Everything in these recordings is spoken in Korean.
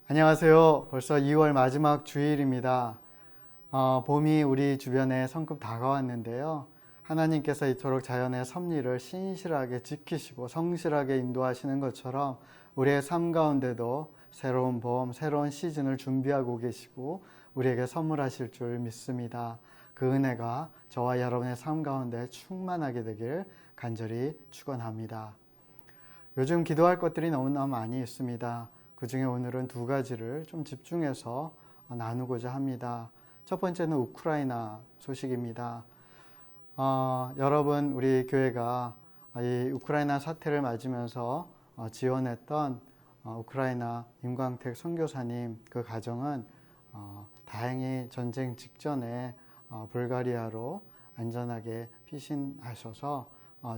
안녕하세요. 벌써 2월 마지막 주일입니다. 봄이 우리 주변에 성급 다가왔는데요. 하나님께서 이토록 자연의 섭리를 신실하게 지키시고 성실하게 인도하시는 것처럼 우리의 삶 가운데도 새로운 봄, 새로운 시즌을 준비하고 계시고 우리에게 선물하실 줄 믿습니다. 그 은혜가 저와 여러분의 삶 가운데 충만하게 되길 간절히 축원합니다. 요즘 기도할 것들이 너무나 많이 있습니다. 그 중에 오늘은 두 가지를 좀 집중해서 나누고자 합니다. 첫 번째는 우크라이나 소식입니다. 여러분, 우리 교회가 이 우크라이나 사태를 맞으면서 지원했던 우크라이나 임광택 선교사님 그 가정은 다행히 전쟁 직전에 불가리아로 안전하게 피신하셔서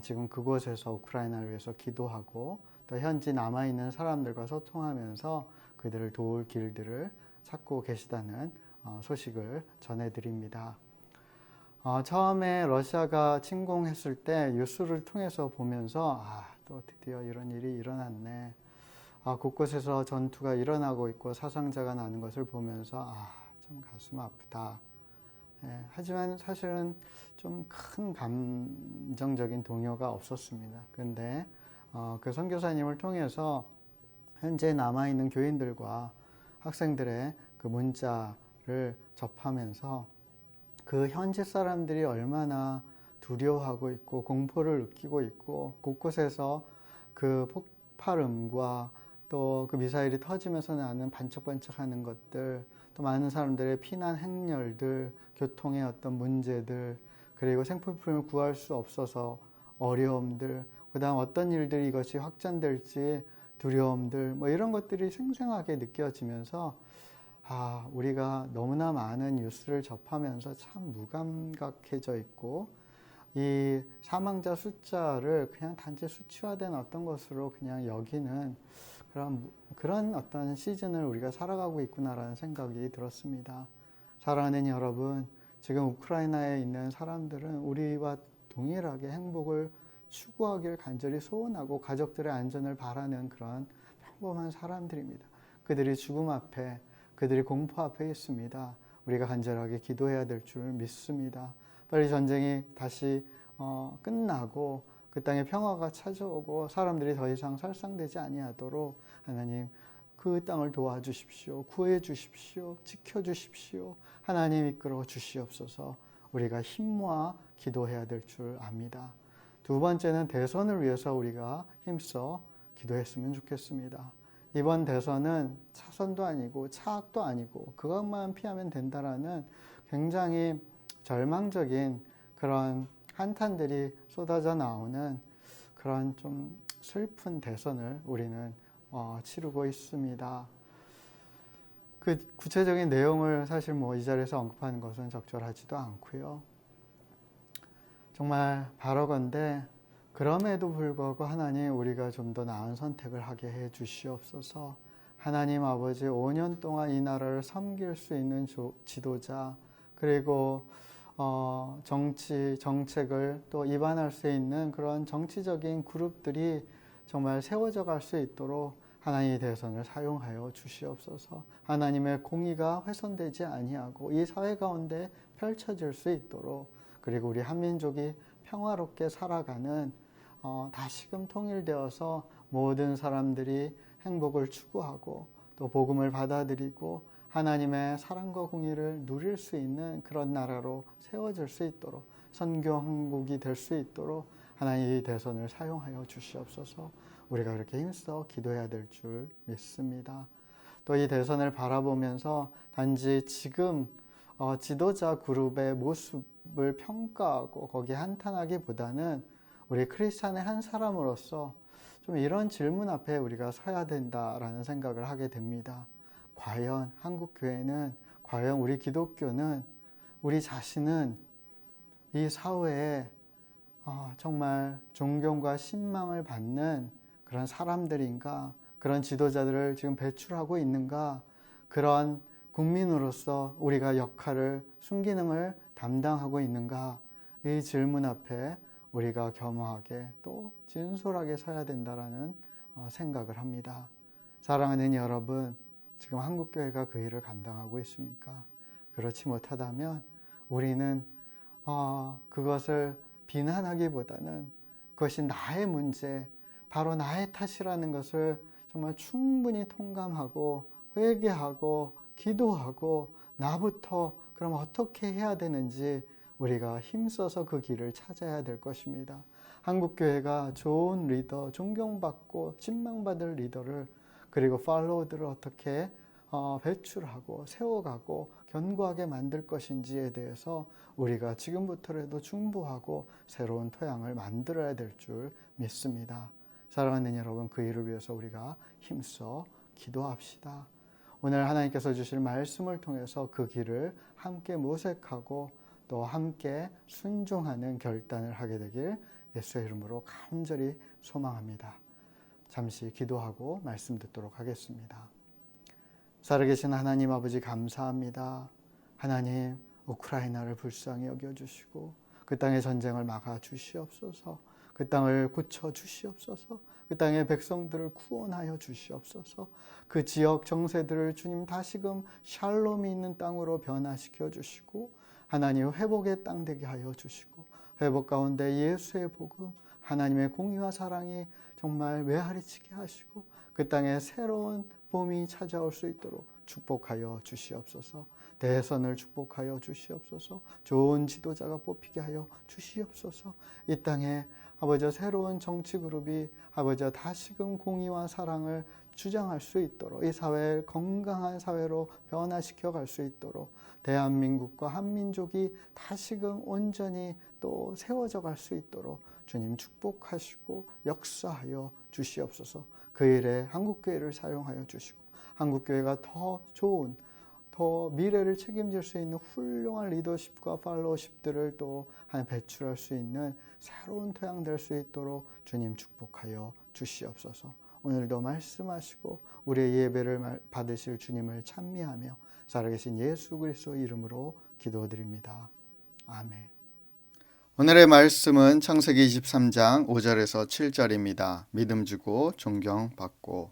지금 그곳에서 우크라이나를 위해서 기도하고 또 현지 남아있는 사람들과 소통하면서 그들을 도울 길들을 찾고 계시다는 소식을 전해드립니다. 처음에 러시아가 침공했을 때 뉴스를 통해서 보면서 또 드디어 이런 일이 일어났네. 곳곳에서 전투가 일어나고 있고 사상자가 나는 것을 보면서 참 가슴 아프다. 하지만 사실은 좀 큰 감정적인 동요가 없었습니다. 그런데 그 선교사님을 통해서 현재 남아있는 교인들과 학생들의 그 문자를 접하면서 그 현지 사람들이 얼마나 두려워하고 있고 공포를 느끼고 있고 곳곳에서 그 폭발음과 또 그 미사일이 터지면서 나는 반짝반짝하는 것들, 또 많은 사람들의 피난 행렬들, 교통의 어떤 문제들, 그리고 생필품을 구할 수 없어서 어려움들, 그 다음 어떤 일들이 이것이 확전될지 두려움들, 이런 것들이 생생하게 느껴지면서 우리가 너무나 많은 뉴스를 접하면서 참 무감각해져 있고 이 사망자 숫자를 그냥 단지 수치화된 어떤 것으로 그냥 여기는 그런 어떤 시즌을 우리가 살아가고 있구나라는 생각이 들었습니다. 사랑하는 여러분, 지금 우크라이나에 있는 사람들은 우리와 동일하게 행복을 추구하길 간절히 소원하고 가족들의 안전을 바라는 그런 평범한 사람들입니다. 그들이 죽음 앞에, 그들이 공포 앞에 있습니다. 우리가 간절하게 기도해야 될 줄 믿습니다. 빨리 전쟁이 다시 끝나고 그 땅에 평화가 찾아오고 사람들이 더 이상 살상되지 아니하도록 하나님 그 땅을 도와주십시오. 구해주십시오. 지켜주십시오. 하나님 이끌어 주시옵소서. 우리가 힘 모아 기도해야 될 줄 압니다. 두 번째는 대선을 위해서 우리가 힘써 기도했으면 좋겠습니다. 이번 대선은 차선도 아니고 차악도 아니고 그것만 피하면 된다라는 굉장히 절망적인 그런 한탄들이 쏟아져 나오는 그런 좀 슬픈 대선을 우리는 치르고 있습니다. 그 구체적인 내용을 사실 이 자리에서 언급하는 것은 적절하지도 않고요. 정말 바라건대 그럼에도 불구하고 하나님 우리가 좀 더 나은 선택을 하게 해 주시옵소서. 하나님 아버지 5년 동안 이 나라를 섬길 수 있는 지도자, 그리고 정치, 정책을 또 입안할 수 있는 그런 정치적인 그룹들이 정말 세워져 갈 수 있도록 하나님의 대선을 사용하여 주시옵소서. 하나님의 공의가 훼손되지 아니하고 이 사회 가운데 펼쳐질 수 있도록, 그리고 우리 한민족이 평화롭게 살아가는 다시금 통일되어서 모든 사람들이 행복을 추구하고 또 복음을 받아들이고 하나님의 사랑과 공의를 누릴 수 있는 그런 나라로 세워질 수 있도록, 선교 한국이 될 수 있도록 하나님의 대선을 사용하여 주시옵소서. 우리가 그렇게 힘써 기도해야 될 줄 믿습니다. 또 이 대선을 바라보면서 단지 지금 지도자 그룹의 모습을 평가하고 거기에 한탄하기보다는 우리 크리스찬의 한 사람으로서 좀 이런 질문 앞에 우리가 서야 된다라는 생각을 하게 됩니다. 과연 한국 교회는, 과연 우리 기독교는, 우리 자신은 이 사회에 정말 존경과 신망을 받는 그런 사람들인가, 그런 지도자들을 지금 배출하고 있는가, 그런 국민으로서 우리가 역할을, 순기능을 담당하고 있는가, 이 질문 앞에 우리가 겸허하게 또 진솔하게 서야 된다라는 생각을 합니다. 사랑하는 여러분, 지금 한국교회가 그 일을 감당하고 있습니까? 그렇지 못하다면 우리는 그것을 비난하기보다는 그것이 나의 문제, 바로 나의 탓이라는 것을 정말 충분히 통감하고 회개하고 기도하고 나부터 그럼 어떻게 해야 되는지 우리가 힘써서 그 길을 찾아야 될 것입니다. 한국교회가 좋은 리더, 존경받고 신망받을 리더를 그리고 팔로워들을 어떻게 배출하고 세워가고 견고하게 만들 것인지에 대해서 우리가 지금부터라도 중보하고 새로운 토양을 만들어야 될 줄 믿습니다. 사랑하는 여러분, 그 일을 위해서 우리가 힘써 기도합시다. 오늘 하나님께서 주실 말씀을 통해서 그 길을 함께 모색하고 또 함께 순종하는 결단을 하게 되길 예수의 이름으로 간절히 소망합니다. 잠시 기도하고 말씀 듣도록 하겠습니다. 살아계신 하나님 아버지 감사합니다. 하나님, 우크라이나를 불쌍히 여겨주시고 그 땅의 전쟁을 막아주시옵소서. 그 땅을 고쳐주시옵소서. 그 땅의 백성들을 구원하여 주시옵소서. 그 지역 정세들을 주님 다시금 샬롬이 있는 땅으로 변화시켜 주시고 하나님 회복의 땅 되게 하여 주시고 회복 가운데 예수의 복음, 하나님의 공의와 사랑이 정말 메아리치게 하시고 그 땅에 새로운 봄이 찾아올 수 있도록 축복하여 주시옵소서. 대선을 축복하여 주시옵소서. 좋은 지도자가 뽑히게 하여 주시옵소서. 이 땅에 아버지 새로운 정치 그룹이 아버지 다시금 공의와 사랑을 주장할 수 있도록 이 사회를 건강한 사회로 변화시켜 갈 수 있도록 대한민국과 한민족이 다시금 온전히 또 세워져 갈 수 있도록 주님 축복하시고 역사하여 주시옵소서. 그 일에 한국교회를 사용하여 주시고 한국교회가 더 좋은 더 미래를 책임질 수 있는 훌륭한 리더십과 팔로우십들을 또 배출할 수 있는 새로운 토양 될 수 있도록 주님 축복하여 주시옵소서. 오늘도 말씀하시고 우리의 예배를 받으실 주님을 찬미하며 살아계신 예수 그리스도 이름으로 기도드립니다. 아멘. 오늘의 말씀은 창세기 23장 5절에서 7절입니다. 믿음 주고 존경받고.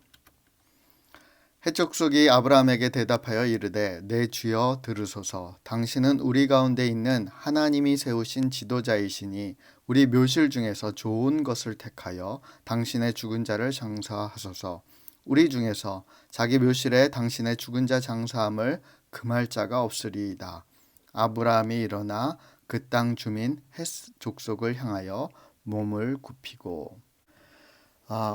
헷 족속이 아브라함에게 대답하여 이르되 내 주여 들으소서. 당신은 우리 가운데 있는 하나님이 세우신 지도자이시니 우리 묘실 중에서 좋은 것을 택하여 당신의 죽은 자를 장사하소서. 우리 중에서 자기 묘실에 당신의 죽은 자 장사함을 금할 자가 없으리이다. 아브라함이 일어나 그 땅 주민 헷 족속을 향하여 몸을 굽히고.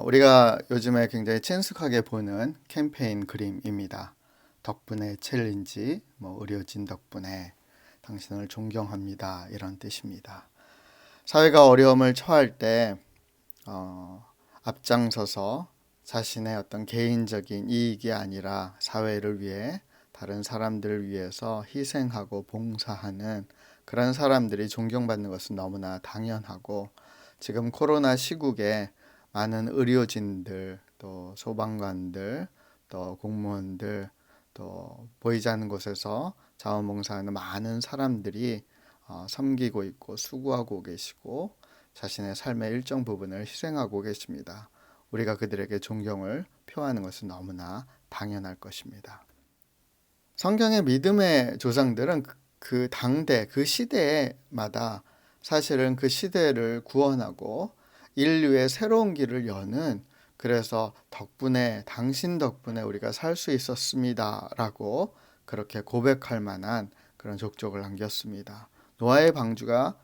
우리가 요즘에 굉장히 친숙하게 보는 캠페인 그림입니다. 덕분에 챌린지, 의료진 덕분에 당신을 존경합니다. 이런 뜻입니다. 사회가 어려움을 처할 때 앞장서서 자신의 어떤 개인적인 이익이 아니라 사회를 위해 다른 사람들을 위해서 희생하고 봉사하는 그런 사람들이 존경받는 것은 너무나 당연하고 지금 코로나 시국에 많은 의료진들, 또 소방관들, 또 공무원들, 또 보이지 않는 곳에서 자원봉사하는 많은 사람들이 섬기고 있고 수고하고 계시고 자신의 삶의 일정 부분을 희생하고 계십니다. 우리가 그들에게 존경을 표하는 것은 너무나 당연할 것입니다. 성경의 믿음의 조상들은 그 당대, 그 시대마다 사실은 그 시대를 구원하고 인류의 새로운 길을 여는 그래서 덕분에 당신 덕분에 우리가 살 수 있었습니다 라고 그렇게 고백할 만한 그런 족적을 남겼습니다. 노아의 방주가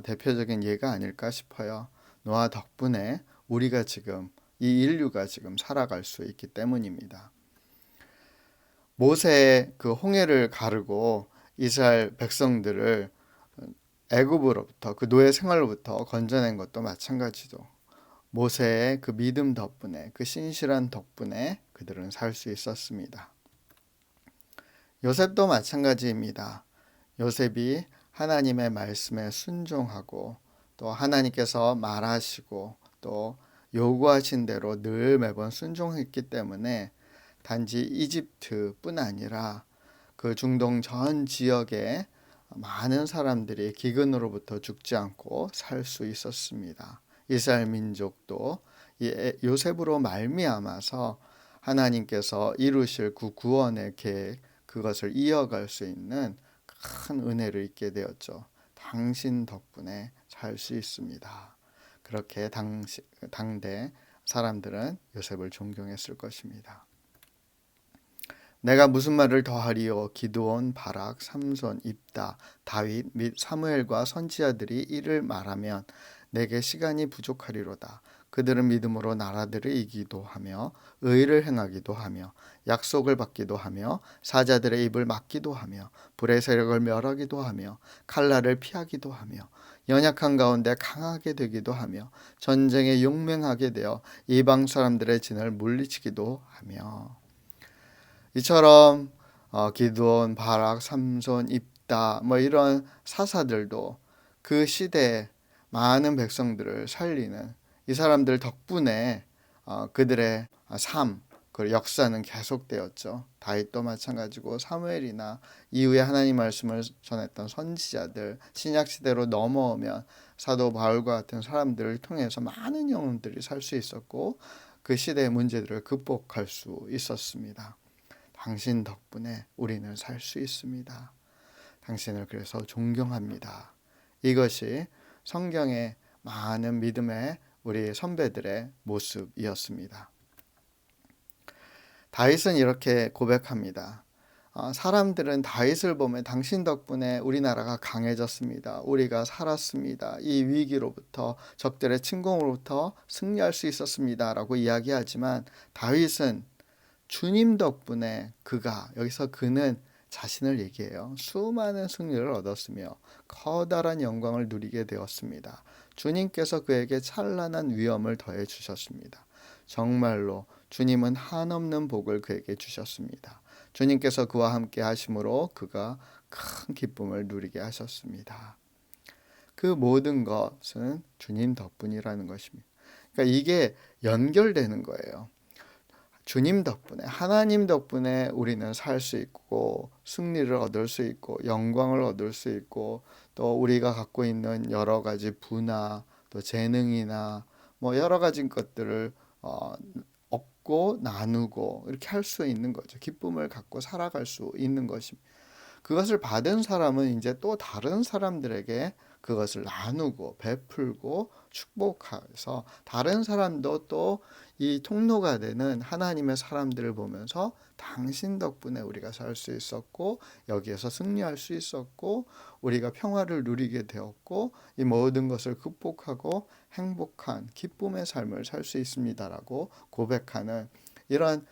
대표적인 예가 아닐까 싶어요. 노아 덕분에 우리가 지금 이 인류가 지금 살아갈 수 있기 때문입니다. 모세의 그 홍해를 가르고 이스라엘 백성들을 애굽으로부터 그 노예 생활로부터 건져낸 것도 마찬가지죠. 모세의 그 믿음 덕분에 그 신실한 덕분에 그들은 살 수 있었습니다. 요셉도 마찬가지입니다. 요셉이 하나님의 말씀에 순종하고 또 하나님께서 말하시고 또 요구하신 대로 늘 매번 순종했기 때문에 단지 이집트뿐 아니라 그 중동 전 지역에 많은 사람들이 기근으로부터 죽지 않고 살 수 있었습니다. 이스라엘 민족도 이 요셉으로 말미암아서 하나님께서 이루실 그 구원의 계획, 그것을 이어갈 수 있는 큰 은혜를 입게 되었죠. 당신 덕분에 살 수 있습니다. 그렇게 당대 사람들은 요셉을 존경했을 것입니다. 내가 무슨 말을 더하리요? 기드온, 바락, 삼손, 입다, 다윗 및 사무엘과 선지자들이 이를 말하면 내게 시간이 부족하리로다. 그들은 믿음으로 나라들을 이기도 하며 의를 행하기도 하며 약속을 받기도 하며 사자들의 입을 막기도 하며 불의 세력을 멸하기도 하며 칼날을 피하기도 하며 연약한 가운데 강하게 되기도 하며 전쟁에 용맹하게 되어 이방 사람들의 진을 물리치기도 하며. 이처럼 기드온, 바락, 삼손, 입다 이런 사사들도 그 시대에 많은 백성들을 살리는 이 사람들 덕분에 그들의 삶, 그 역사는 계속되었죠. 다윗도 마찬가지고 사무엘이나 이후에 하나님 말씀을 전했던 선지자들, 신약 시대로 넘어오면 사도 바울과 같은 사람들을 통해서 많은 영혼들이 살 수 있었고 그 시대의 문제들을 극복할 수 있었습니다. 당신 덕분에 우리는 살 수 있습니다. 당신을 그래서 존경합니다. 이것이 성경의 많은 믿음의 우리 선배들의 모습이었습니다. 다윗은 이렇게 고백합니다. 사람들은 다윗을 보면 당신 덕분에 우리나라가 강해졌습니다. 우리가 살았습니다. 이 위기로부터 적들의 침공으로부터 승리할 수 있었습니다. 라고 이야기하지만 다윗은 주님 덕분에 여기서 그는 자신을 얘기해요. 수많은 승리를 얻었으며 커다란 영광을 누리게 되었습니다. 주님께서 그에게 찬란한 위엄을 더해 주셨습니다. 정말로 주님은 한없는 복을 그에게 주셨습니다. 주님께서 그와 함께 하심으로 그가 큰 기쁨을 누리게 하셨습니다. 그 모든 것은 주님 덕분이라는 것입니다. 그러니까 이게 연결되는 거예요. 주님 덕분에, 하나님 덕분에 우리는 살 수 있고 승리를 얻을 수 있고 영광을 얻을 수 있고 또 우리가 갖고 있는 여러 가지 부나 또 재능이나 여러 가지 것들을 얻고 나누고 이렇게 할 수 있는 거죠. 기쁨을 갖고 살아갈 수 있는 것입니다. 그것을 받은 사람은 이제 또 다른 사람들에게 그것을 나누고 베풀고 축복해서 다른 사람도 또 이 통로가 되는 하나님의 사람들을 보면서 당신 덕분에 우리가 살 수 있었고 여기에서 승리할 수 있었고 우리가 평화를 누리게 되었고 이 모든 것을 극복하고 행복한 기쁨의 삶을 살 수 있습니다라고 고백하는 이런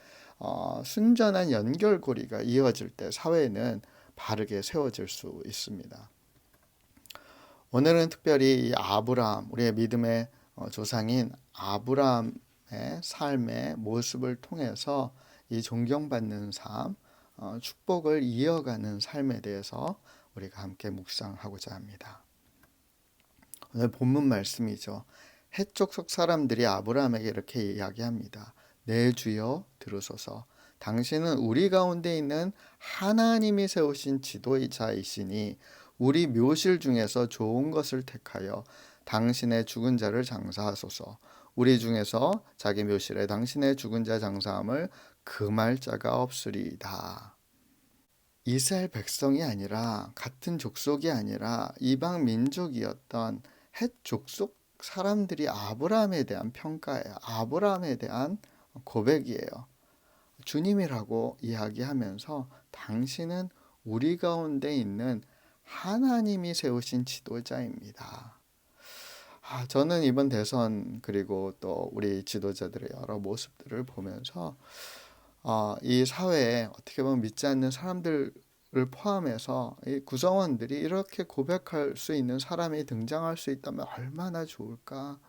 순전한 연결고리가 이어질 때 사회는 바르게 세워질 수 있습니다. 오늘은 특별히 이 아브라함, 우리의 믿음의 조상인 아브라함의 삶의 모습을 통해서 이 존경받는 삶, 축복을 이어가는 삶에 대해서 우리가 함께 묵상하고자 합니다. 오늘 본문 말씀이죠. 헷족속 사람들이 아브라함에게 이렇게 이야기합니다. 내 주여 들으소서. 당신은 우리 가운데 있는 하나님이 세우신 지도자이시니 우리 묘실 중에서 좋은 것을 택하여 당신의 죽은 자를 장사하소서. 우리 중에서 자기 묘실에 당신의 죽은 자 장사함을 금할 자가 없으리이다. 이스라엘 백성이 아니라 같은 족속이 아니라 이방 민족이었던 헷 족속 사람들이 아브라함에 대한 평가예요. 아브라함에 대한 고백이에요. 주님이라고 이야기하면서 당신은 우리 가운데 있는 하나님이 세우신 지도자입니다. 저는 이번 대선 그리고 또 우리 지도자들의 여러 모습들을 보면서 이 사회에 어떻게 보면 믿지 않는 사람들을 포함해서 이 구성원들이 이렇게 고백할 수 있는 사람이 등장할 수 있다면 얼마나 좋을까,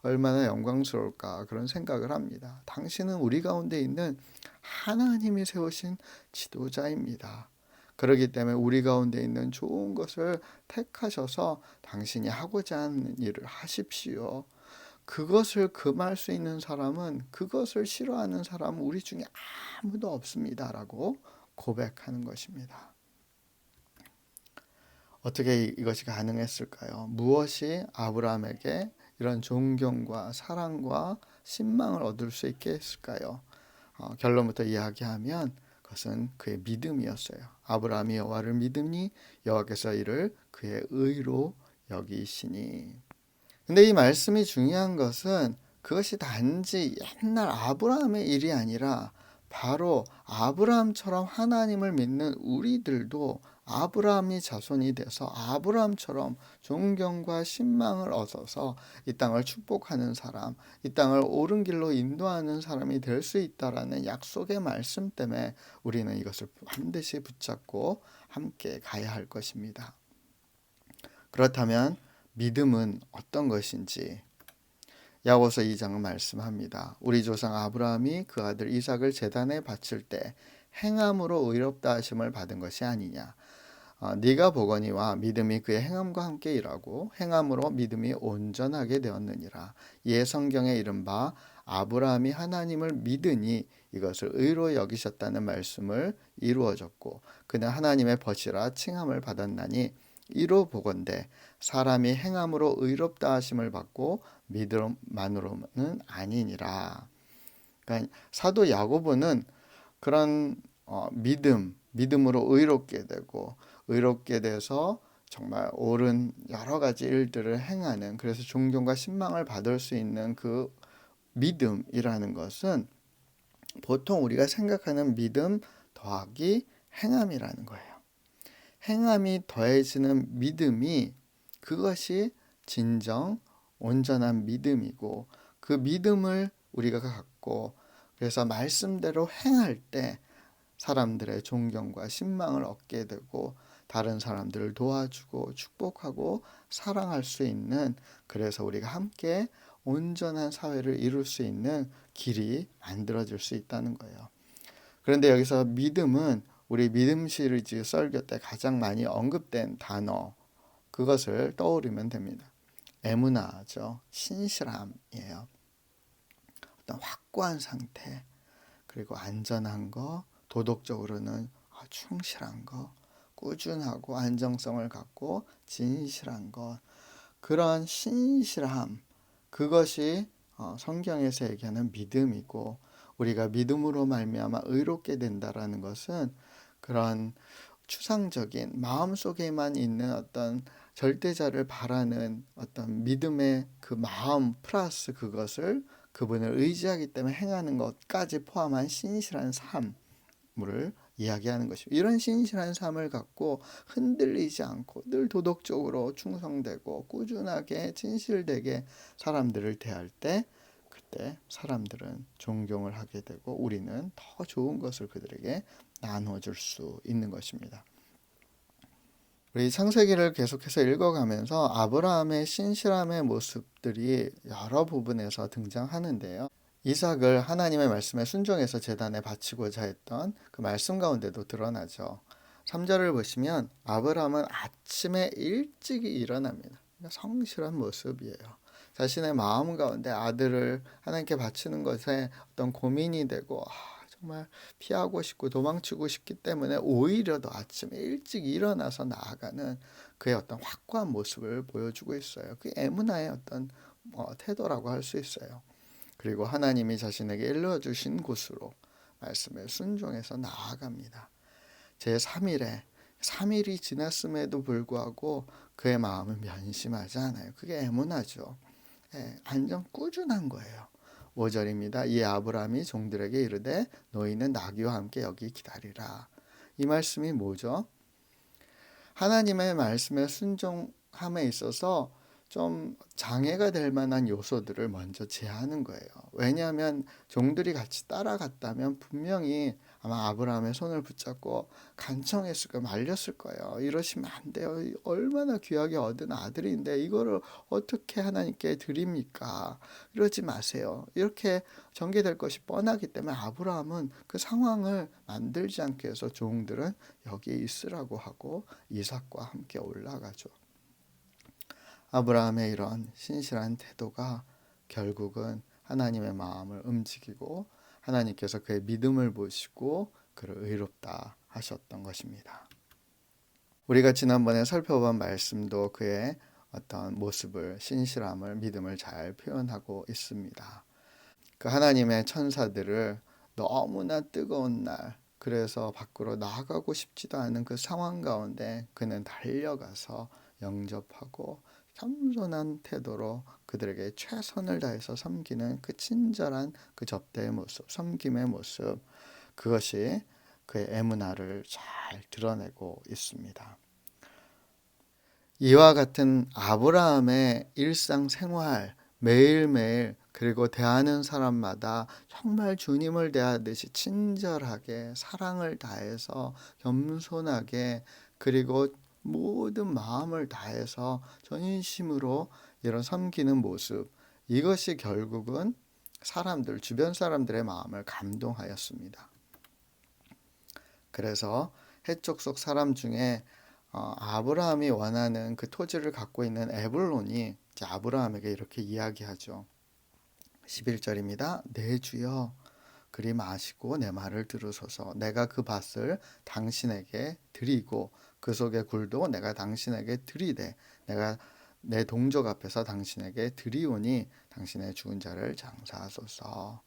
얼마나 영광스러울까 그런 생각을 합니다. 당신은 우리 가운데 있는 하나님이 세우신 지도자입니다. 그렇기 때문에 우리 가운데 있는 좋은 것을 택하셔서 당신이 하고자 하는 일을 하십시오. 그것을 금할 수 있는 사람은, 그것을 싫어하는 사람은 우리 중에 아무도 없습니다라고 고백하는 것입니다. 어떻게 이것이 가능했을까요? 무엇이 아브라함에게 이런 존경과 사랑과 신망을 얻을 수 있게 했을까요? 결론부터 이야기하면 그것은 그의 믿음이었어요. 아브라함이 여호와를 믿으니 여호와께서 이를 그의 의로 여기시니. 근데 이 말씀이 중요한 것은 그것이 단지 옛날 아브라함의 일이 아니라 바로 아브라함처럼 하나님을 믿는 우리들도 아브라함이 자손이 돼서 아브라함처럼 존경과 신망을 얻어서 이 땅을 축복하는 사람, 이 땅을 옳은 길로 인도하는 사람이 될 수 있다라는 약속의 말씀 때문에 우리는 이것을 반드시 붙잡고 함께 가야 할 것입니다. 그렇다면 믿음은 어떤 것인지 야고보서 2장은 말씀합니다. 우리 조상 아브라함이 그 아들 이삭을 제단에 바칠 때 행함으로 의롭다 하심을 받은 것이 아니냐. 네가 보거니와 믿음이 그의 행함과 함께 일하고 행함으로 믿음이 온전하게 되었느니라. 이에 성경에 이른바 아브라함이 하나님을 믿으니 이것을 의로 여기셨다는 말씀을 이루어졌고 그는 하나님의 벗이라 칭함을 받았나니 이로 보건대 사람이 행함으로 의롭다 하심을 받고 믿음만으로는 아니니라. 그러니까 사도 야고보는 그런 믿음으로 의롭게 되고 의롭게 돼서 정말 옳은 여러 가지 일들을 행하는, 그래서 존경과 신망을 받을 수 있는 그 믿음이라는 것은 보통 우리가 생각하는 믿음 더하기 행함이라는 거예요. 행함이 더해지는 믿음이 그것이 진정 온전한 믿음이고 그 믿음을 우리가 갖고 그래서 말씀대로 행할 때 사람들의 존경과 신망을 얻게 되고 다른 사람들을 도와주고 축복하고 사랑할 수 있는, 그래서 우리가 함께 온전한 사회를 이룰 수 있는 길이 만들어질 수 있다는 거예요. 그런데 여기서 믿음은 우리 믿음 시리즈 설교 때 가장 많이 언급된 단어, 그것을 떠올리면 됩니다. 에무나죠. 신실함이에요. 어떤 확고한 상태, 그리고 안전한 거, 도덕적으로는 충실한 거, 꾸준하고 안정성을 갖고 진실한 것, 그런 신실함, 그것이 성경에서 얘기하는 믿음이고 우리가 믿음으로 말미암아 의롭게 된다라는 것은 그런 추상적인 마음속에만 있는 어떤 절대자를 바라는 어떤 믿음의 그 마음 플러스 그것을 그분을 의지하기 때문에 행하는 것까지 포함한 신실한 삶을 이야기하는 것입니다. 이런 신실한 삶을 갖고 흔들리지 않고 늘 도덕적으로 충성되고 꾸준하게 진실되게 사람들을 대할 때 그때 사람들은 존경을 하게 되고 우리는 더 좋은 것을 그들에게 나눠줄 수 있는 것입니다. 우리 창세기를 계속해서 읽어가면서 아브라함의 신실함의 모습들이 여러 부분에서 등장하는데요. 이삭을 하나님의 말씀에 순종해서 제단에 바치고자 했던 그 말씀 가운데도 드러나죠. 3절을 보시면 아브라함은 아침에 일찍이 일어납니다. 성실한 모습이에요. 자신의 마음 가운데 아들을 하나님께 바치는 것에 어떤 고민이 되고 정말 피하고 싶고 도망치고 싶기 때문에 오히려 더 아침에 일찍 일어나서 나아가는 그의 어떤 확고한 모습을 보여주고 있어요. 그게 에무나의 어떤 태도라고 할 수 있어요. 그리고 하나님이 자신에게 일러주신 곳으로 말씀에 순종해서 나아갑니다. 제3일에 3일이 지났음에도 불구하고 그의 마음은 면심하지 않아요. 그게 에무나죠. 안정 꾸준한 거예요. 5절입니다. 이 아브라함이 종들에게 이르되 너희는 나귀와 함께 여기 기다리라. 이 말씀이 뭐죠? 하나님의 말씀에 순종함에 있어서 좀 장애가 될 만한 요소들을 먼저 제하는 거예요. 왜냐하면 종들이 같이 따라갔다면 분명히 아마 아브라함의 손을 붙잡고 간청했을 거예요. 말렸을 거예요. 이러시면 안 돼요. 얼마나 귀하게 얻은 아들인데 이거를 어떻게 하나님께 드립니까? 이러지 마세요. 이렇게 전개될 것이 뻔하기 때문에 아브라함은 그 상황을 만들지 않게 해서 종들은 여기 있으라고 하고 이삭과 함께 올라가죠. 아브라함의 이런 신실한 태도가 결국은 하나님의 마음을 움직이고 하나님께서 그의 믿음을 보시고 그를 의롭다 하셨던 것입니다. 우리가 지난번에 살펴본 말씀도 그의 어떤 모습을, 신실함을, 믿음을 잘 표현하고 있습니다. 그 하나님의 천사들을 너무나 뜨거운 날, 그래서 밖으로 나가고 싶지도 않은 그 상황 가운데 그는 달려가서 영접하고 겸손한 태도로 그들에게 최선을 다해서 섬기는 그 친절한 그 접대의 모습, 섬김의 모습, 그것이 그의 에무나를 잘 드러내고 있습니다. 이와 같은 아브라함의 일상생활, 매일매일, 그리고 대하는 사람마다 정말 주님을 대하듯이 친절하게 사랑을 다해서 겸손하게, 그리고 모든 마음을 다해서 전심으로 이런 섬기는 모습, 이것이 결국은 주변 사람들의 마음을 감동하였습니다. 그래서 해족 속 사람 중에 아브라함이 원하는 그 토지를 갖고 있는 에불론이 이제 아브라함에게 이렇게 이야기하죠. 11절입니다. 내 주여 그리 마시고 내 말을 들으소서. 내가 그 밭을 당신에게 드리고 그 속의 굴도 내가 당신에게 드리되 내가 내 동족 앞에서 당신에게 드리오니 당신의 죽은 자를 장사하소서.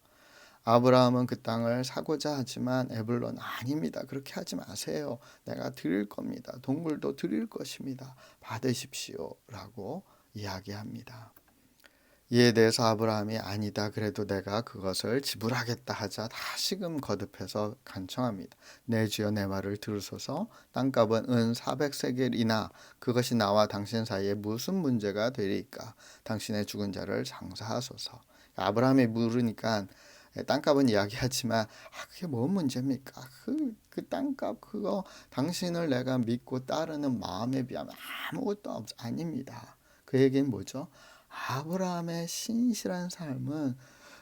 아브라함은 그 땅을 사고자 하지만 에불론 아닙니다. 그렇게 하지 마세요. 내가 드릴 겁니다. 동물도 드릴 것입니다. 받으십시오. 라고 이야기합니다. 이에 대해서 아브라함이 아니다. 그래도 내가 그것을 지불하겠다 하자 다시금 거듭해서 간청합니다. 내 주여 내 말을 들으소서. 땅값은 은 400세겔이나 그것이 나와 당신 사이에 무슨 문제가 되리까. 당신의 죽은 자를 장사하소서. 아브라함이 물으니까 땅값은 이야기하지만 그게 뭔 문제입니까? 그 땅값 그거 당신을 내가 믿고 따르는 마음에 비하면 아무것도 아닙니다. 그 얘기는 뭐죠? 아브라함의 신실한 삶은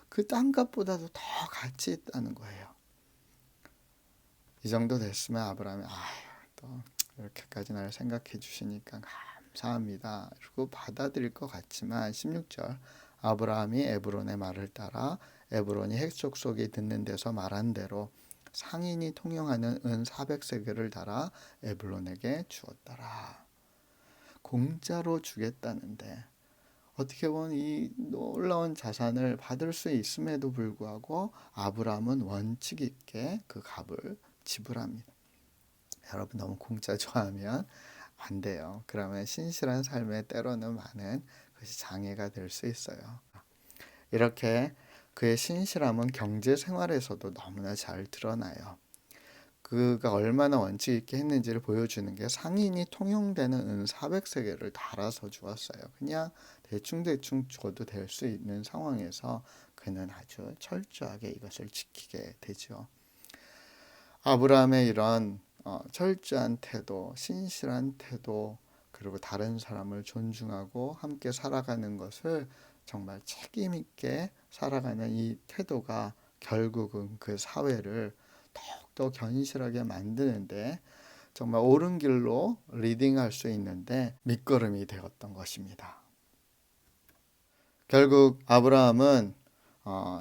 그 땅값보다도 더 가치 있다는 거예요. 이 정도 됐으면 아브라함이 또 이렇게까지 나를 생각해 주시니까 감사합니다. 그리고 받아들일 것 같지만 16절 아브라함이 에브론의 말을 따라 에브론이 핵족속이 듣는 데서 말한 대로 상인이 통용하는 은 400세겔을 달아 에브론에게 주었더라. 공짜로 주겠다는데 어떻게 보면 이 놀라운 자산을 받을 수 있음에도 불구하고 아브라함은 원칙 있게 그 값을 지불합니다. 여러분 너무 공짜 좋아하면 안 돼요. 그러면 신실한 삶에 때로는 많은 것이 장애가 될 수 있어요. 이렇게 그의 신실함은 경제 생활에서도 너무나 잘 드러나요. 그가 얼마나 원칙 있게 했는지를 보여주는 게 상인이 통용되는 은 400세겔을 달아서 주었어요. 그냥 대충 줘도 될 수 있는 상황에서 그는 아주 철저하게 이것을 지키게 되죠. 아브라함의 이런 철저한 태도, 신실한 태도, 그리고 다른 사람을 존중하고 함께 살아가는 것을 정말 책임 있게 살아가는 이 태도가 결국은 그 사회를 더욱더 견실하게 만드는데 정말 옳은 길로 리딩할 수 있는데 밑거름이 되었던 것입니다. 결국 아브라함은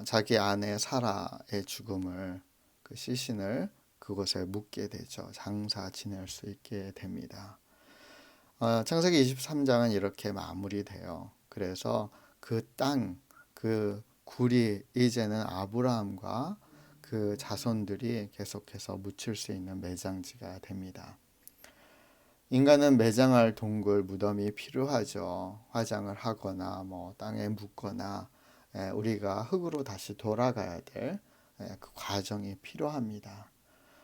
자기 아내 사라의 죽음을 그 시신을 그곳에 묻게 되죠. 장사 지낼 수 있게 됩니다. 창세기 23장은 이렇게 마무리돼요. 그래서 그 땅, 그 굴이 이제는 아브라함과 그 자손들이 계속해서 묻힐 수 있는 매장지가 됩니다. 인간은 매장할 동굴, 무덤이 필요하죠. 화장을 하거나 땅에 묻거나 우리가 흙으로 다시 돌아가야 될 그 과정이 필요합니다.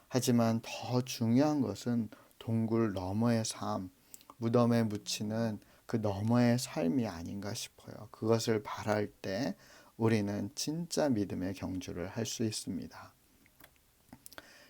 하지만 더 중요한 것은 동굴 너머의 삶, 무덤에 묻히는 그 너머의 삶이 아닌가 싶어요. 그것을 바랄 때 우리는 진짜 믿음의 경주를 할 수 있습니다.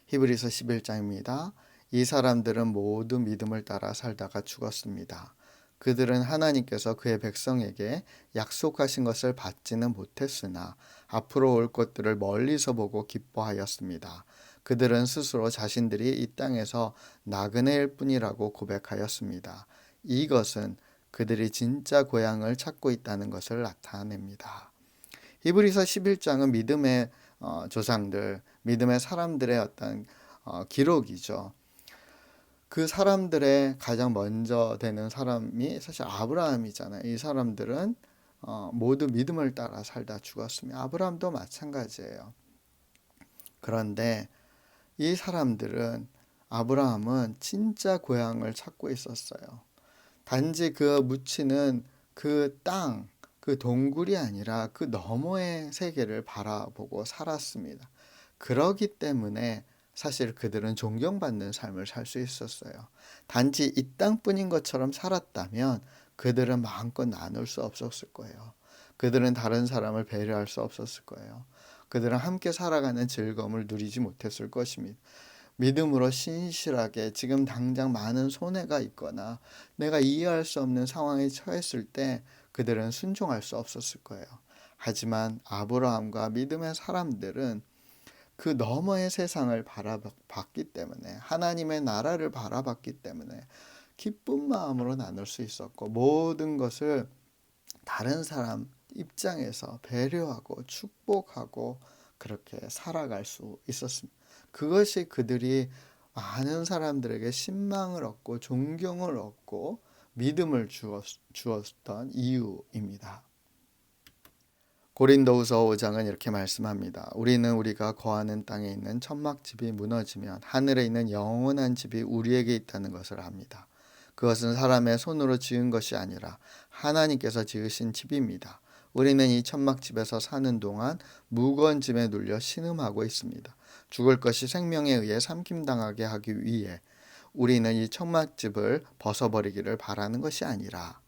히브리서 11장입니다. 이 사람들은 모두 믿음을 따라 살다가 죽었습니다. 그들은 하나님께서 그의 백성에게 약속하신 것을 받지는 못했으나 앞으로 올 것들을 멀리서 보고 기뻐하였습니다. 그들은 스스로 자신들이 이 땅에서 나그네일 뿐이라고 고백하였습니다. 이것은 그들이 진짜 고향을 찾고 있다는 것을 나타냅니다. 히브리서 11장은 믿음의 조상들, 믿음의 사람들의 어떤 기록이죠. 그 사람들의 가장 먼저 되는 사람이 사실 아브라함이잖아요. 이 사람들은 모두 믿음을 따라 살다 죽었습니다. 아브라함도 마찬가지예요. 그런데 이 사람들은 아브라함은 진짜 고향을 찾고 있었어요. 단지 그 묻히는 그 땅, 그 동굴이 아니라 그 너머의 세계를 바라보고 살았습니다. 그러기 때문에 사실 그들은 존경받는 삶을 살 수 있었어요. 단지 이 땅뿐인 것처럼 살았다면 그들은 마음껏 나눌 수 없었을 거예요. 그들은 다른 사람을 배려할 수 없었을 거예요. 그들은 함께 살아가는 즐거움을 누리지 못했을 것입니다. 믿음으로 신실하게 지금 당장 많은 손해가 있거나 내가 이해할 수 없는 상황에 처했을 때 그들은 순종할 수 없었을 거예요. 하지만 아브라함과 믿음의 사람들은 그 너머의 세상을 바라봤기 때문에, 하나님의 나라를 바라봤기 때문에 기쁜 마음으로 나눌 수 있었고, 모든 것을 다른 사람 입장에서 배려하고 축복하고 그렇게 살아갈 수 있었습니다. 그것이 그들이 많은 사람들에게 신망을 얻고 존경을 얻고 믿음을 주었던 이유입니다. 고린도후서 5장은 이렇게 말씀합니다. 우리는 우리가 거하는 땅에 있는 천막집이 무너지면 하늘에 있는 영원한 집이 우리에게 있다는 것을 압니다. 그것은 사람의 손으로 지은 것이 아니라 하나님께서 지으신 집입니다. 우리는 이 천막집에서 사는 동안 무거운 짐에 눌려 신음하고 있습니다. 죽을 것이 생명에 의해 삼킴당하게 하기 위해 우리는 이 천막집을 벗어버리기를 바라는 것이 아니라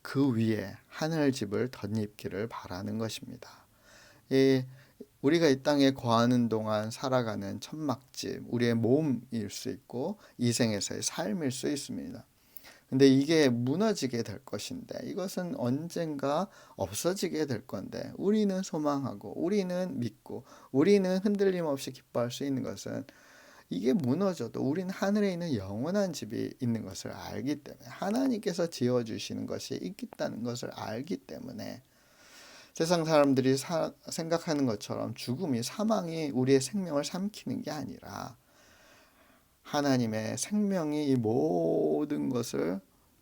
그 위에 하늘집을 덧입기를 바라는 것입니다. 우리가 이 땅에 거하는 동안 살아가는 천막집, 우리의 몸일 수 있고 이 생에서의 삶일 수 있습니다. 근데 이게 무너지게 될 것인데, 이것은 언젠가 없어지게 될 건데, 우리는 소망하고 우리는 믿고 우리는 흔들림 없이 기뻐할 수 있는 것은, 이게 무너져도 우리는 하늘에 있는 영원한 집이 있는 것을 알기 때문에, 하나님께서 지어주시는 것이 있다는 것을 알기 때문에, 세상 사람들이 생각하는 것처럼 죽음이, 사망이 우리의 생명을 삼키는 게 아니라 하나님의 생명이 이 모든 것을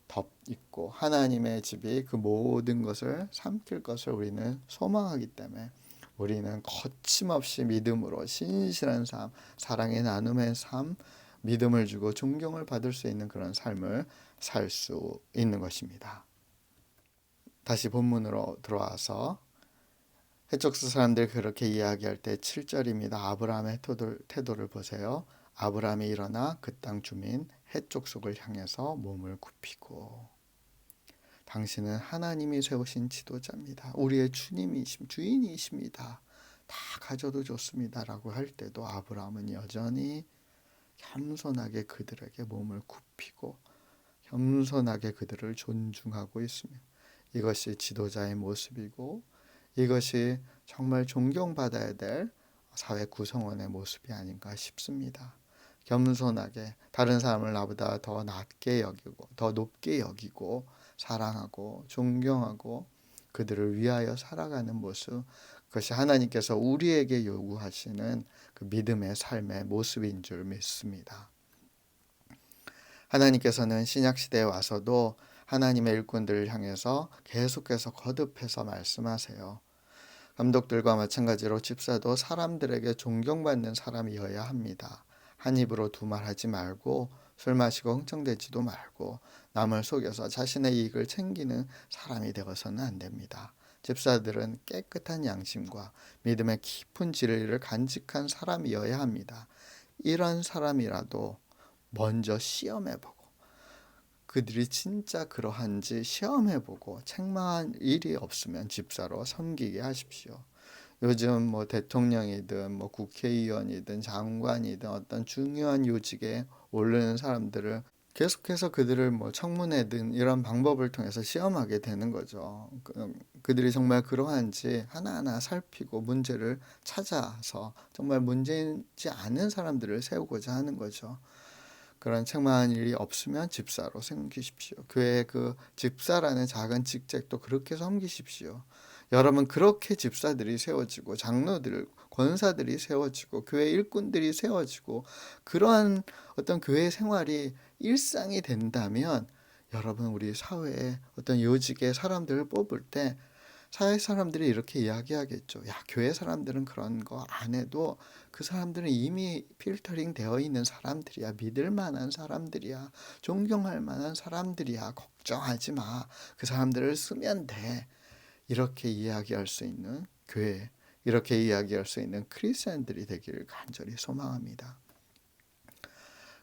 덮고 하나님의 집이 그 모든 것을 삼킬 것을 우리는 소망하기 때문에 우리는 거침없이 믿음으로 신실한 삶, 사랑의 나눔의 삶, 믿음을 주고 존경을 받을 수 있는 그런 삶을 살 수 있는 것입니다. 다시 본문으로 들어와서 해족수 사람들이 그렇게 이야기할 때 7절입니다. 아브라함의 태도를 보세요. 아브라함이 일어나 그 땅 주민 해족속을 향해서 몸을 굽히고, 당신은 하나님이 세우신 지도자입니다. 우리의 주인이십니다. 다 가져도 좋습니다. 라고 할 때도 아브라함은 여전히 겸손하게 그들에게 몸을 굽히고 겸손하게 그들을 존중하고 있습니다. 이것이 지도자의 모습이고 이것이 정말 존경받아야 될 사회 구성원의 모습이 아닌가 싶습니다. 겸손하게 다른 사람을 나보다 더 낮게 여기고 더 높게 여기고 사랑하고 존경하고 그들을 위하여 살아가는 모습, 그것이 하나님께서 우리에게 요구하시는 그 믿음의 삶의 모습인 줄 믿습니다. 하나님께서는 신약시대에 와서도 하나님의 일꾼들을 향해서 계속해서 거듭해서 말씀하세요. 감독들과 마찬가지로 집사도 사람들에게 존경받는 사람이어야 합니다. 한 입으로 두 말 하지 말고 술 마시고 흥청대지도 말고 남을 속여서 자신의 이익을 챙기는 사람이 되어서는 안 됩니다. 집사들은 깨끗한 양심과 믿음의 깊은 진리를 간직한 사람이어야 합니다. 이런 사람이라도 먼저 시험해보고 그들이 진짜 그러한지 시험해보고 책망한 일이 없으면 집사로 섬기게 하십시오. 요즘 뭐 대통령이든 뭐 국회의원이든 장관이든 어떤 중요한 요직에 오르는 사람들을 계속해서 그들을 뭐 청문회든 이런 방법을 통해서 시험하게 되는 거죠. 그들이 정말 그러한지 하나하나 살피고 문제를 찾아서 정말 문제지 않은 사람들을 세우고자 하는 거죠. 그런 책망한 일이 없으면 집사로 섬기십시오. 교회의 그 집사라는 작은 직책도 그렇게 섬기십시오. 여러분, 그렇게 집사들이 세워지고 장로들, 권사들이 세워지고 교회 일꾼들이 세워지고 그러한 어떤 교회 생활이 일상이 된다면 여러분, 우리 사회에 어떤 요직의 사람들을 뽑을 때 사회 사람들이 이렇게 이야기하겠죠. 야, 교회 사람들은 그런 거 안 해도 그 사람들은 이미 필터링 되어 있는 사람들이야. 믿을 만한 사람들이야. 존경할 만한 사람들이야. 걱정하지 마. 그 사람들을 쓰면 돼. 이렇게 이야기할 수 있는 교회, 이렇게 이야기할 수 있는 크리스천들이 되기를 간절히 소망합니다.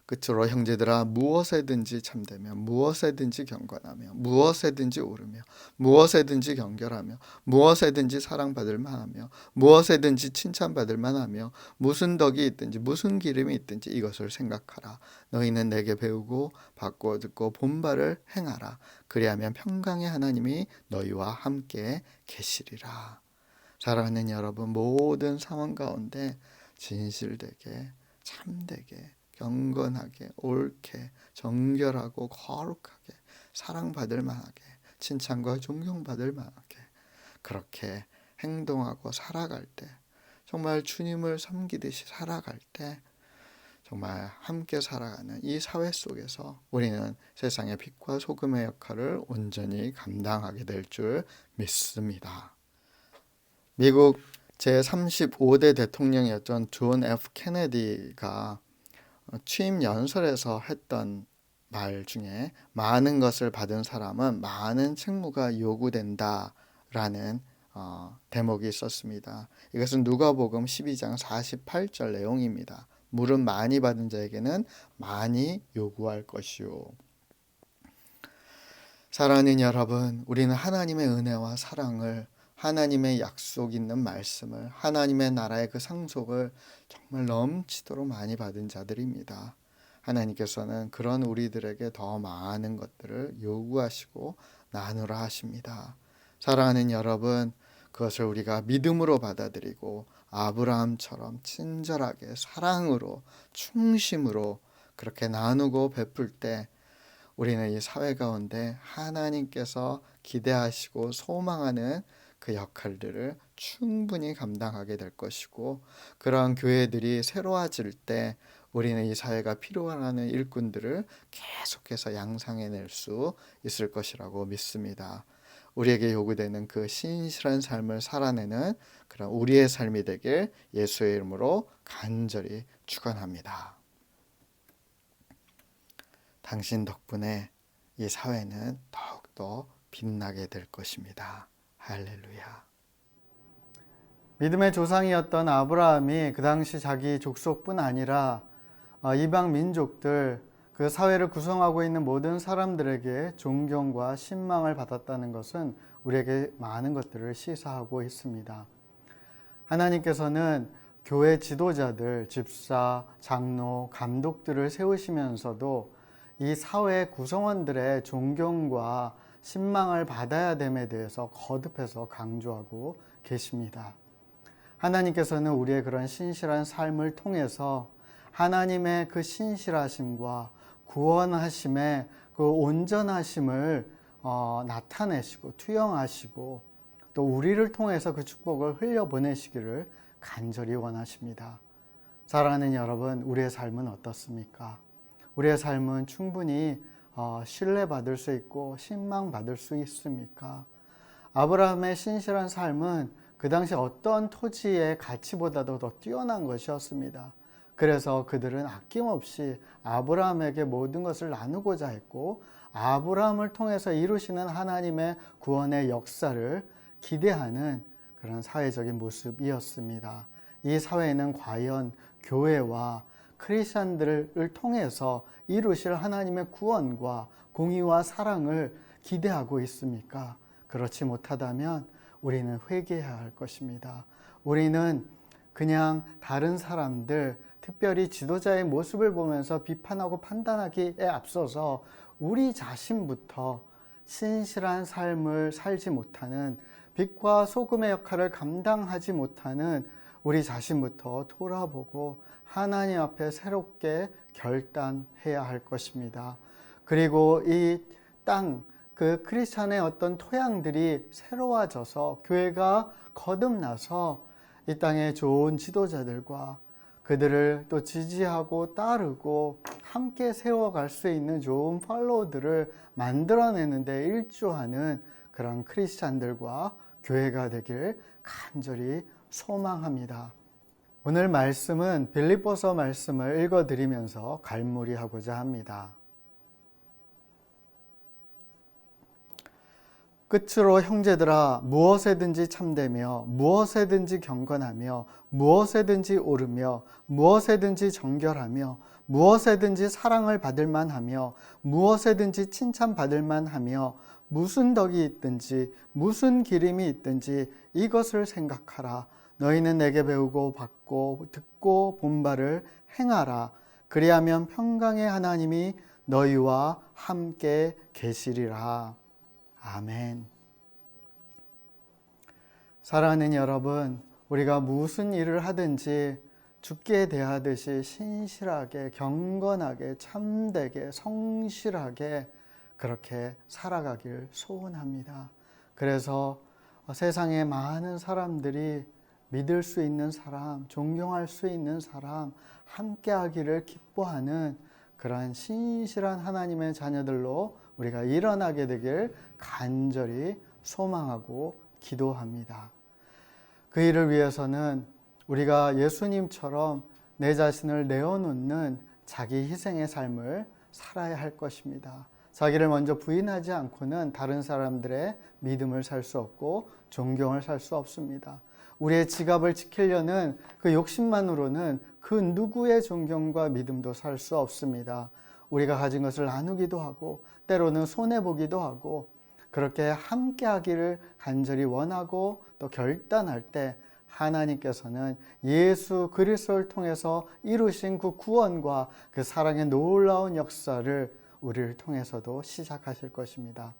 끝으로 형제들아, 무엇에든지 참되며 무엇에든지 경건하며 무엇에든지 오르며 무엇에든지 경결하며 무엇에든지 사랑받을 만하며 무엇에든지 칭찬받을 만하며 무슨 덕이 있든지 무슨 기름이 있든지 이것을 생각하라. 너희는 내게 배우고 바꾸어 듣고 본바를 행하라. 그리하면 평강의 하나님이 너희와 함께 계시리라. 사랑하는 여러분, 모든 상황 가운데 진실되게 참되게 경건하게 옳게 정결하고 거룩하게 사랑받을 만하게 칭찬과 존경받을 만하게 그렇게 행동하고 살아갈 때, 정말 주님을 섬기듯이 살아갈 때 정말 함께 살아가는 이 사회 속에서 우리는 세상의 빛과 소금의 역할을 온전히 감당하게 될 줄 믿습니다. 미국 제35대 대통령이었던 존 F 케네디가 취임 연설에서 했던 말 중에 많은 것을 받은 사람은 많은 책무가 요구된다라는 대목이 있었습니다. 이것은 누가복음 12장 48절 내용입니다. 물은 많이 받은 자에게는 많이 요구할 것이요. 사랑하는 여러분, 우리는 하나님의 은혜와 사랑을, 하나님의 약속 있는 말씀을, 하나님의 나라의 그 상속을 정말 넘치도록 많이 받은 자들입니다. 하나님께서는 그런 우리들에게 더 많은 것들을 요구하시고 나누라 하십니다. 사랑하는 여러분, 그것을 우리가 믿음으로 받아들이고 아브라함처럼 친절하게 사랑으로 충심으로 그렇게 나누고 베풀 때 우리는 이 사회 가운데 하나님께서 기대하시고 소망하는 그 역할들을 충분히 감당하게 될 것이고, 그러한 교회들이 새로워질 때 우리는 이 사회가 필요하는 일꾼들을 계속해서 양상해낼 수 있을 것이라고 믿습니다. 우리에게 요구되는 그 신실한 삶을 살아내는 그런 우리의 삶이 되길 예수의 이름으로 간절히 축원합니다. 당신 덕분에 이 사회는 더욱더 빛나게 될 것입니다. 할렐루야. 믿음의 조상이었던 아브라함이 그 당시 자기 족속뿐 아니라 이방 민족들, 그 사회를 구성하고 있는 모든 사람들에게 존경과 신망을 받았다는 것은 우리에게 많은 것들을 시사하고 있습니다. 하나님께서는 교회 지도자들, 집사, 장로, 감독들을 세우시면서도 이 사회 구성원들의 존경과 신망을 받아야 됨에 대해서 거듭해서 강조하고 계십니다. 하나님께서는 우리의 그런 신실한 삶을 통해서 하나님의 그 신실하심과 구원하심의 그 온전하심을 나타내시고 투영하시고 또 우리를 통해서 그 축복을 흘려보내시기를 간절히 원하십니다. 사랑하는 여러분, 우리의 삶은 어떻습니까? 우리의 삶은 충분히 신뢰받을 수 있고 신망받을 수 있습니까? 아브라함의 신실한 삶은 그 당시 어떤 토지의 가치보다도 더 뛰어난 것이었습니다. 그래서 그들은 아낌없이 아브라함에게 모든 것을 나누고자 했고, 아브라함을 통해서 이루시는 하나님의 구원의 역사를 기대하는 그런 사회적인 모습이었습니다. 이 사회는 과연 교회와 크리스천들을 통해서 이루실 하나님의 구원과 공의와 사랑을 기대하고 있습니까? 그렇지 못하다면 우리는 회개해야 할 것입니다. 우리는 그냥 다른 사람들, 특별히 지도자의 모습을 보면서 비판하고 판단하기에 앞서서 우리 자신부터 신실한 삶을 살지 못하는, 빛과 소금의 역할을 감당하지 못하는 우리 자신부터 돌아보고 하나님 앞에 새롭게 결단해야 할 것입니다. 그리고 이 땅, 그 크리스찬의 어떤 토양들이 새로워져서 교회가 거듭나서 이 땅의 좋은 지도자들과 그들을 또 지지하고 따르고 함께 세워갈 수 있는 좋은 팔로우들을 만들어내는 데 일조하는 그런 크리스찬들과 교회가 되길 간절히 소망합니다. 오늘 말씀은 빌립보서 말씀을 읽어드리면서 갈무리하고자 합니다. 끝으로 형제들아, 무엇에든지 참되며 무엇에든지 경건하며 무엇에든지 옳으며 무엇에든지 정결하며 무엇에든지 사랑을 받을 만하며 무엇에든지 칭찬받을 만하며 무슨 덕이 있든지 무슨 기림이 있든지 이것을 생각하라. 너희는 내게 배우고 받고 듣고 본 바를 행하라. 그리하면 평강의 하나님이 너희와 함께 계시리라. 아멘. 사랑하는 여러분, 우리가 무슨 일을 하든지 주께 대하듯이 신실하게, 경건하게, 참되게, 성실하게 그렇게 살아가길 소원합니다. 그래서 세상에 많은 사람들이 믿을 수 있는 사람, 존경할 수 있는 사람, 함께하기를 기뻐하는 그러한 신실한 하나님의 자녀들로 우리가 일어나게 되길 간절히 소망하고 기도합니다. 그 일을 위해서는 우리가 예수님처럼 내 자신을 내어놓는 자기 희생의 삶을 살아야 할 것입니다. 자기를 먼저 부인하지 않고는 다른 사람들의 믿음을 살 수 없고 존경을 살 수 없습니다. 우리의 지갑을 지키려는 그 욕심만으로는 그 누구의 존경과 믿음도 살 수 없습니다. 우리가 가진 것을 나누기도 하고 때로는 손해보기도 하고 그렇게 함께하기를 간절히 원하고 또 결단할 때 하나님께서는 예수 그리스도를 통해서 이루신 그 구원과 그 사랑의 놀라운 역사를 우리를 통해서도 시작하실 것입니다.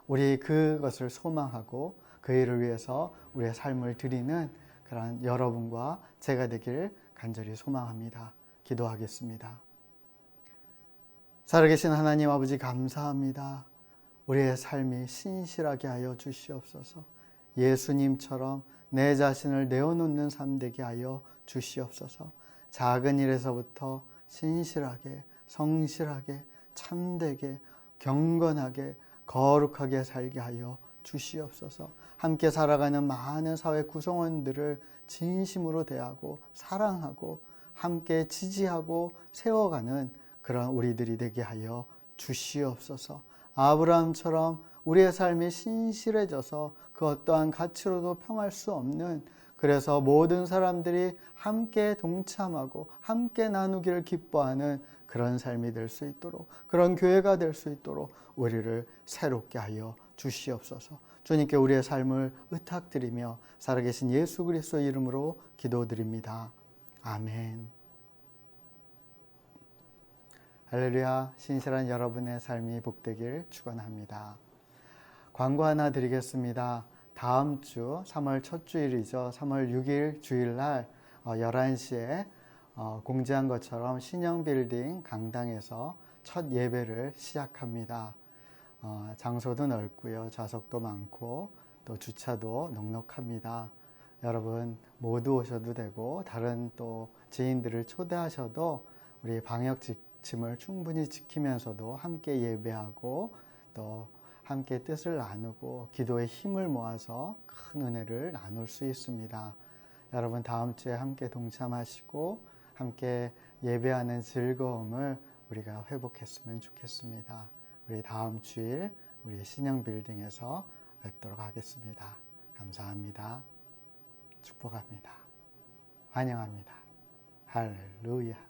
우리 그것을 소망하고 그 일을 위해서 우리의 삶을 드리는 그런 여러분과 제가 되길 간절히 소망합니다. 기도하겠습니다. 살아계신 하나님 아버지 감사합니다. 우리의 삶이 신실하게 하여 주시옵소서. 예수님처럼 내 자신을 내어놓는 삶 되게 하여 주시옵소서. 작은 일에서부터 신실하게, 성실하게, 참되게, 경건하게, 거룩하게 살게 하여 주시옵소서. 함께 살아가는 많은 사회 구성원들을 진심으로 대하고 사랑하고 함께 지지하고 세워가는 그런 우리들이 되게 하여 주시옵소서. 아브라함처럼 우리의 삶이 신실해져서 그 어떠한 가치로도 평할 수 없는, 그래서 모든 사람들이 함께 동참하고 함께 나누기를 기뻐하는 그런 삶이 될 수 있도록, 그런 교회가 될 수 있도록 우리를 새롭게 하여 주시옵소서. 주님께 우리의 삶을 의탁드리며 살아계신 예수 그리스도 이름으로 기도드립니다. 아멘. 할렐루야. 신실한 여러분의 삶이 복되길 축원합니다. 광고 하나 드리겠습니다. 다음 주 3월 첫 주일이죠. 3월 6일 주일날 11시에 공지한 것처럼 신영빌딩 강당에서 첫 예배를 시작합니다. 장소도 넓고요. 좌석도 많고 또 주차도 넉넉합니다. 여러분 모두 오셔도 되고 다른 또 지인들을 초대하셔도 우리 방역 지침을 충분히 지키면서도 함께 예배하고 또 함께 뜻을 나누고 기도의 힘을 모아서 큰 은혜를 나눌 수 있습니다. 여러분 다음 주에 함께 동참하시고 함께 예배하는 즐거움을 우리가 회복했으면 좋겠습니다. 우리 다음 주일 우리 신영빌딩에서 뵙도록 하겠습니다. 감사합니다. 축복합니다. 환영합니다. 할렐루야.